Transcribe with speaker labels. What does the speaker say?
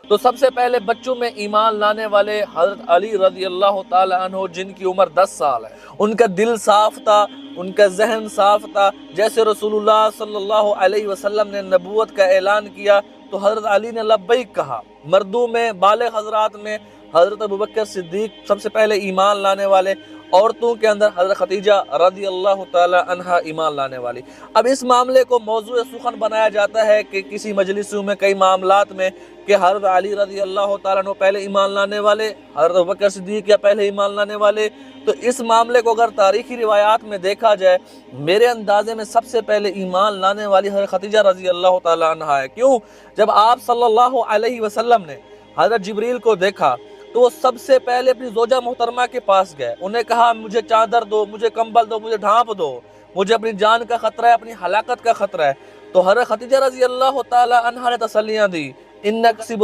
Speaker 1: تو سب سے پہلے بچوں میں ایمان لانے والے حضرت علی رضی اللہ تعالی عنہ، جن کی عمر 10 سال ہے۔ ان کا دل صاف تھا، ان کا ذہن صاف تھا۔ جیسے رسول اللہ صلی اللہ علیہ وسلم نے نبوت کا اعلان کیا تو حضرت علی نے لبیک کہا۔ مردوں میں بالغ حضرات میں حضرت ابوبکر صدیق سب سے پہلے ایمان لانے والے، عورتوں کے اندر حضرت خدیجہ رضی اللہ تعالی عنہا ایمان لانے والی۔ اب اس معاملے کو موضوع سخن بنایا جاتا ہے کہ کسی مجلسوں میں، کئی معاملات میں، کہ حضرت علی رضی اللہ تعالیٰ عنہ پہلے ایمان لانے والے، حضرت ابوبکر صدیق یا پہلے ایمان لانے والے۔ تو اس معاملے کو اگر تاریخی روایات میں دیکھا جائے، میرے اندازے میں سب سے پہلے ایمان لانے والی حضرت خدیجہ رضی اللہ تعالیٰ عنہا ہے۔ کیوں؟ جب آپ صلی اللہ علیہ وسلم نے حضرت جبریل کو دیکھا تو وہ سب سے پہلے اپنی زوجہ محترمہ کے پاس گئے، انہیں کہا مجھے چادر دو، مجھے کمبل دو، مجھے ڈھانپ دو، مجھے اپنی جان کا خطرہ ہے، اپنی ہلاکت کا خطرہ ہے۔ تو حضرت خدیجہ رضی اللہ تعالی عنہا نے تسلیاں دی، انک